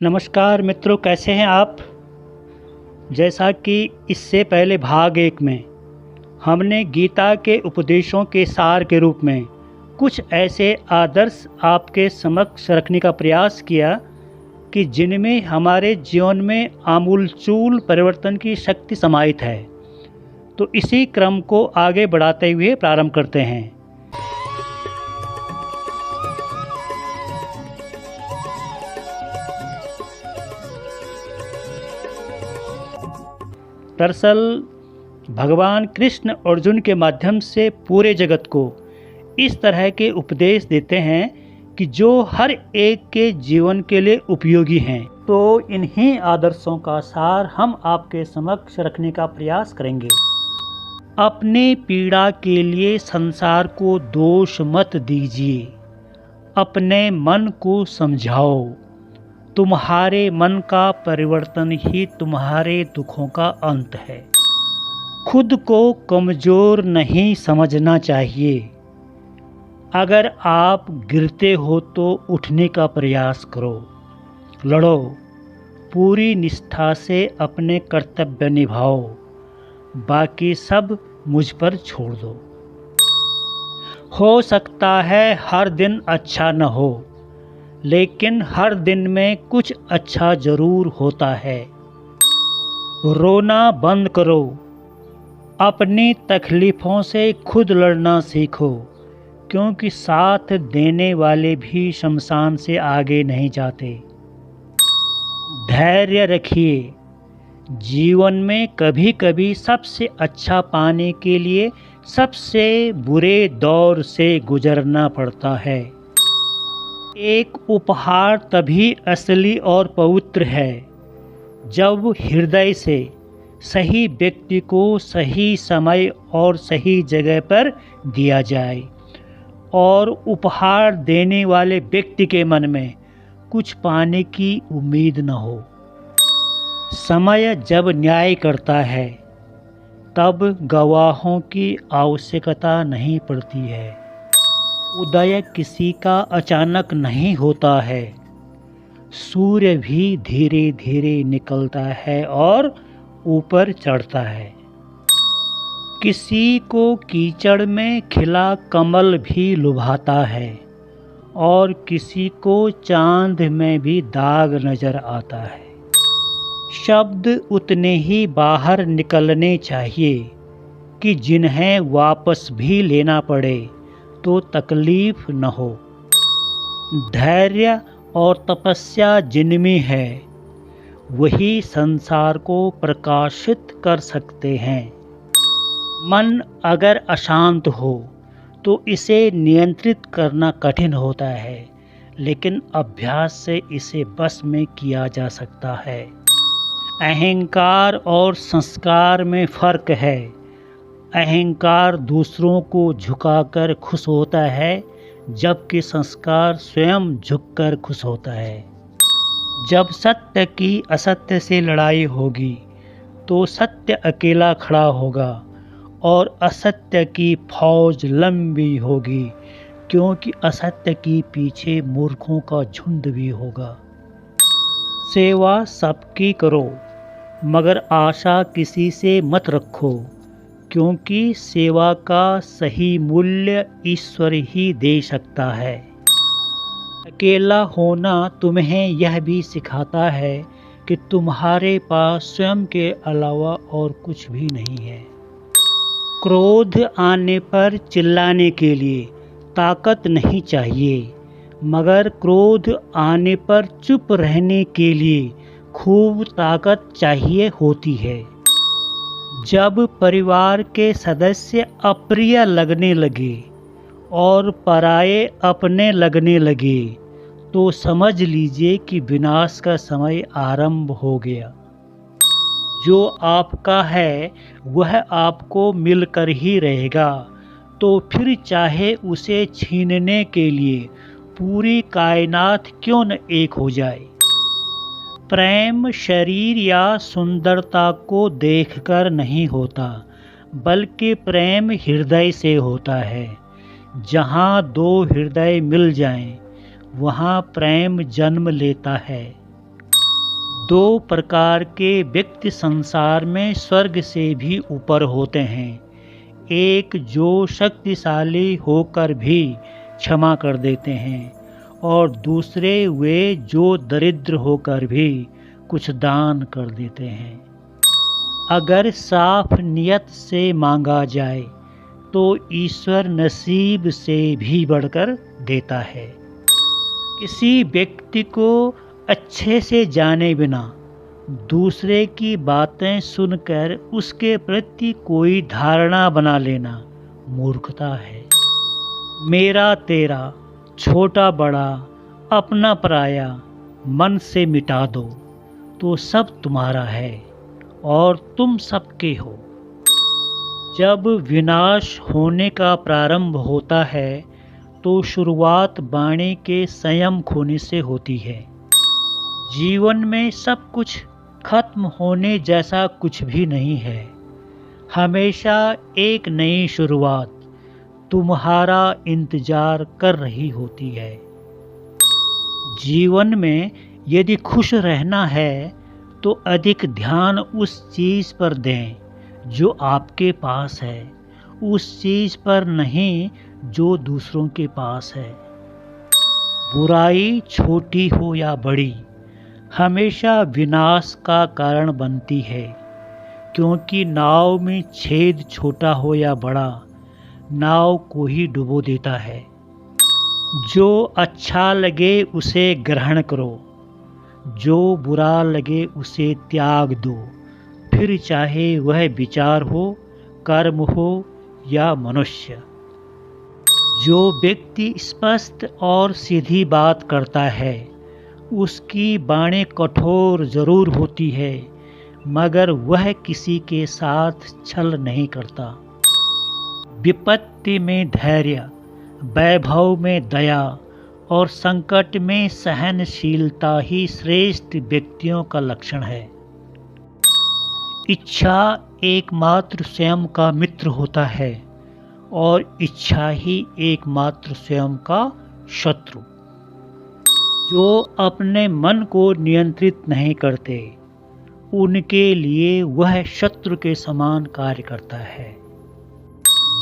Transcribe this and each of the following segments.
नमस्कार मित्रों, कैसे हैं आप। जैसा कि इससे पहले भाग 1 में हमने गीता के उपदेशों के सार के रूप में कुछ ऐसे आदर्श आपके समक्ष रखने का प्रयास किया कि जिनमें हमारे जीवन में आमूलचूल परिवर्तन की शक्ति समाहित है। तो इसी क्रम को आगे बढ़ाते हुए प्रारंभ करते हैं। दरअसल भगवान कृष्ण अर्जुन के माध्यम से पूरे जगत को इस तरह के उपदेश देते हैं कि जो हर एक के जीवन के लिए उपयोगी हैं। तो इन्हीं आदर्शों का सार हम आपके समक्ष रखने का प्रयास करेंगे। अपने पीड़ा के लिए संसार को दोष मत दीजिए, अपने मन को समझाओ। तुम्हारे मन का परिवर्तन ही तुम्हारे दुखों का अंत है। खुद को कमज़ोर नहीं समझना चाहिए। अगर आप गिरते हो तो उठने का प्रयास करो, लड़ो, पूरी निष्ठा से अपने कर्तव्य निभाओ, बाकी सब मुझ पर छोड़ दो। हो सकता है हर दिन अच्छा न हो, लेकिन हर दिन में कुछ अच्छा ज़रूर होता है। रोना बंद करो, अपनी तकलीफ़ों से खुद लड़ना सीखो, क्योंकि साथ देने वाले भी शमशान से आगे नहीं जाते। धैर्य रखिए, जीवन में कभी कभी सबसे अच्छा पाने के लिए सबसे बुरे दौर से गुजरना पड़ता है। एक उपहार तभी असली और पवित्र है जब हृदय से सही व्यक्ति को सही समय और सही जगह पर दिया जाए और उपहार देने वाले व्यक्ति के मन में कुछ पाने की उम्मीद न हो। समय जब न्याय करता है तब गवाहों की आवश्यकता नहीं पड़ती है। उदय किसी का अचानक नहीं होता है, सूर्य भी धीरे धीरे निकलता है और ऊपर चढ़ता है। किसी को कीचड़ में खिला कमल भी लुभाता है और किसी को चांद में भी दाग नजर आता है। शब्द उतने ही बाहर निकलने चाहिए कि जिन्हें वापस भी लेना पड़े तो तकलीफ न हो। धैर्य और तपस्या जिनमें है वही संसार को प्रकाशित कर सकते हैं। मन अगर अशांत हो तो इसे नियंत्रित करना कठिन होता है, लेकिन अभ्यास से इसे बस में किया जा सकता है। अहंकार और संस्कार में फ़र्क है। अहंकार दूसरों को झुकाकर खुश होता है, जबकि संस्कार स्वयं झुककर खुश होता है। जब सत्य की असत्य से लड़ाई होगी तो सत्य अकेला खड़ा होगा और असत्य की फौज लंबी होगी, क्योंकि असत्य के पीछे मूर्खों का झुंड भी होगा। सेवा सबकी करो, मगर आशा किसी से मत रखो, क्योंकि सेवा का सही मूल्य ईश्वर ही दे सकता है। अकेला होना तुम्हें यह भी सिखाता है कि तुम्हारे पास स्वयं के अलावा और कुछ भी नहीं है। क्रोध आने पर चिल्लाने के लिए ताकत नहीं चाहिए, मगर क्रोध आने पर चुप रहने के लिए खूब ताकत चाहिए होती है। जब परिवार के सदस्य अप्रिय लगने लगे और पराये अपने लगने लगे तो समझ लीजिए कि विनाश का समय आरंभ हो गया। जो आपका है वह आपको मिलकर ही रहेगा, तो फिर चाहे उसे छीनने के लिए पूरी कायनात क्यों न एक हो जाए। प्रेम शरीर या सुंदरता को देखकर नहीं होता, बल्कि प्रेम हृदय से होता है। जहाँ दो हृदय मिल जाएं, वहाँ प्रेम जन्म लेता है। दो प्रकार के व्यक्ति संसार में स्वर्ग से भी ऊपर होते हैं। एक जो शक्तिशाली होकर भी क्षमा कर देते हैं, और दूसरे वे जो दरिद्र होकर भी कुछ दान कर देते हैं। अगर साफ नियत से मांगा जाए तो ईश्वर नसीब से भी बढ़कर देता है। किसी व्यक्ति को अच्छे से जाने बिना दूसरे की बातें सुनकर उसके प्रति कोई धारणा बना लेना मूर्खता है। मेरा तेरा, छोटा बड़ा, अपना पराया मन से मिटा दो तो सब तुम्हारा है और तुम सबके हो। जब विनाश होने का प्रारंभ होता है तो शुरुआत वाणी के संयम खोने से होती है। जीवन में सब कुछ खत्म होने जैसा कुछ भी नहीं है। हमेशा एक नई शुरुआत तुम्हारा इंतजार कर रही होती है। जीवन में यदि खुश रहना है तो अधिक ध्यान उस चीज़ पर दें जो आपके पास है, उस चीज़ पर नहीं जो दूसरों के पास है। बुराई छोटी हो या बड़ी हमेशा विनाश का कारण बनती है, क्योंकि नाव में छेद छोटा हो या बड़ा नाव को ही डुबो देता है। जो अच्छा लगे उसे ग्रहण करो, जो बुरा लगे उसे त्याग दो, फिर चाहे वह विचार हो, कर्म हो या मनुष्य। जो व्यक्ति स्पष्ट और सीधी बात करता है उसकी बातें कठोर जरूर होती है, मगर वह किसी के साथ छल नहीं करता। विपत्ति में धैर्य, वैभव में दया और संकट में सहनशीलता ही श्रेष्ठ व्यक्तियों का लक्षण है। इच्छा एकमात्र स्वयं का मित्र होता है और इच्छा ही एकमात्र स्वयं का शत्रु। जो अपने मन को नियंत्रित नहीं करते उनके लिए वह शत्रु के समान कार्य करता है।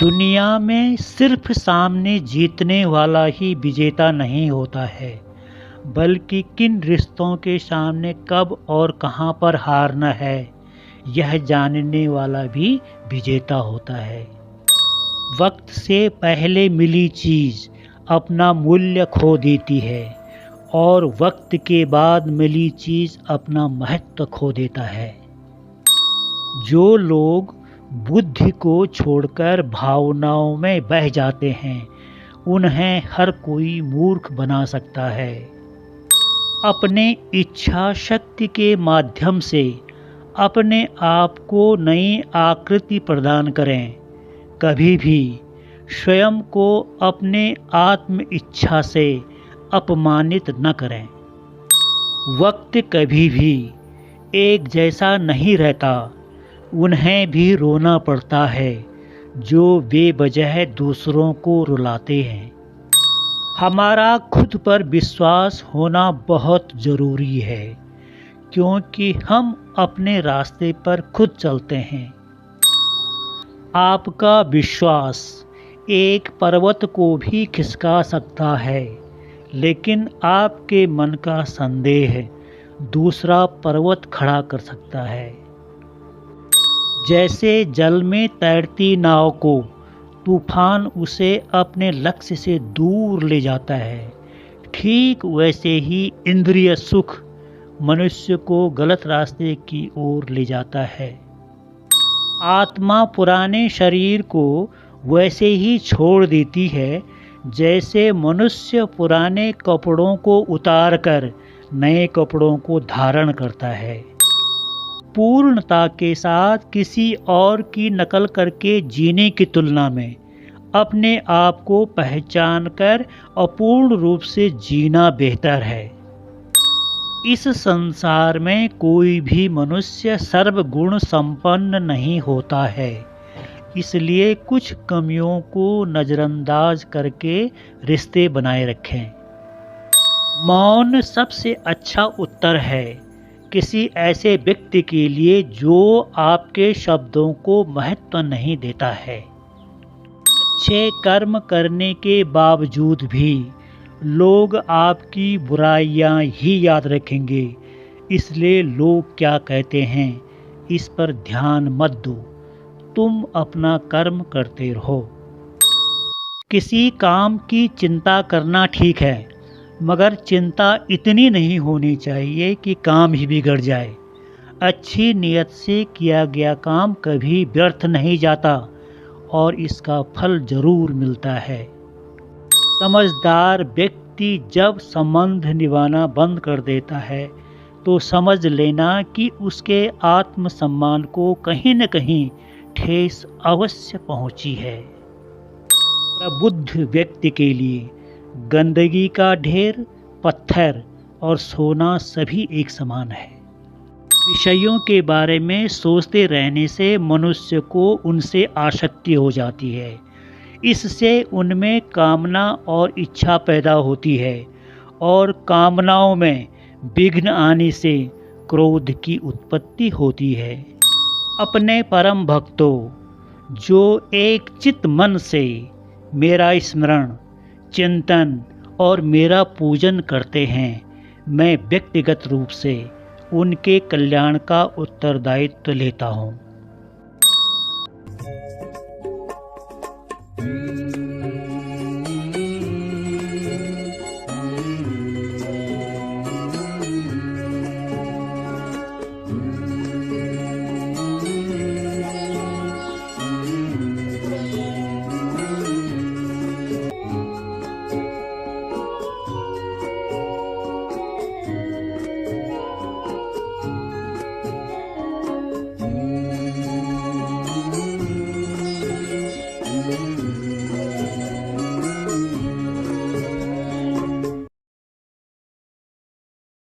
दुनिया में सिर्फ सामने जीतने वाला ही विजेता नहीं होता है, बल्कि किन रिश्तों के सामने कब और कहां पर हारना है यह जानने वाला भी विजेता होता है। वक्त से पहले मिली चीज़ अपना मूल्य खो देती है और वक्त के बाद मिली चीज़ अपना महत्व खो देता है। जो लोग बुद्धि को छोड़कर भावनाओं में बह जाते हैं उन्हें हर कोई मूर्ख बना सकता है। अपने इच्छा शक्ति के माध्यम से अपने आप को नई आकृति प्रदान करें। कभी भी स्वयं को अपने आत्म इच्छा से अपमानित न करें। वक्त कभी भी एक जैसा नहीं रहता, उन्हें भी रोना पड़ता है जो बेवजह दूसरों को रुलाते हैं। हमारा खुद पर विश्वास होना बहुत ज़रूरी है, क्योंकि हम अपने रास्ते पर खुद चलते हैं। आपका विश्वास एक पर्वत को भी खिसका सकता है, लेकिन आपके मन का संदेह दूसरा पर्वत खड़ा कर सकता है। जैसे जल में तैरती नाव को तूफान उसे अपने लक्ष्य से दूर ले जाता है, ठीक वैसे ही इंद्रिय सुख मनुष्य को गलत रास्ते की ओर ले जाता है। आत्मा पुराने शरीर को वैसे ही छोड़ देती है जैसे मनुष्य पुराने कपड़ों को उतारकर नए कपड़ों को धारण करता है। पूर्णता के साथ किसी और की नकल करके जीने की तुलना में अपने आप को पहचानकर अपूर्ण रूप से जीना बेहतर है। इस संसार में कोई भी मनुष्य सर्वगुण संपन्न नहीं होता है, इसलिए कुछ कमियों को नज़रअंदाज करके रिश्ते बनाए रखें। मौन सबसे अच्छा उत्तर है, किसी ऐसे व्यक्ति के लिए जो आपके शब्दों को महत्व नहीं देता है। अच्छे कर्म करने के बावजूद भी लोग आपकी बुराइयां ही याद रखेंगे, इसलिए लोग क्या कहते हैं इस पर ध्यान मत दो, तुम अपना कर्म करते रहो। किसी काम की चिंता करना ठीक है, मगर चिंता इतनी नहीं होनी चाहिए कि काम ही बिगड़ जाए। अच्छी नीयत से किया गया काम कभी व्यर्थ नहीं जाता और इसका फल जरूर मिलता है। समझदार व्यक्ति जब संबंध निभाना बंद कर देता है तो समझ लेना कि उसके आत्मसम्मान को कहीं न कहीं ठेस अवश्य पहुंची है। प्रबुद्ध व्यक्ति के लिए गंदगी का ढेर, पत्थर और सोना सभी एक समान है। विषयों के बारे में सोचते रहने से मनुष्य को उनसे आसक्ति हो जाती है। इससे उनमें कामना और इच्छा पैदा होती है और कामनाओं में विघ्न आने से क्रोध की उत्पत्ति होती है। अपने परम भक्तों, जो एक चित्त मन से मेरा स्मरण, चिंतन और मेरा पूजन करते हैं, मैं व्यक्तिगत रूप से उनके कल्याण का उत्तरदायित्व लेता हूँ।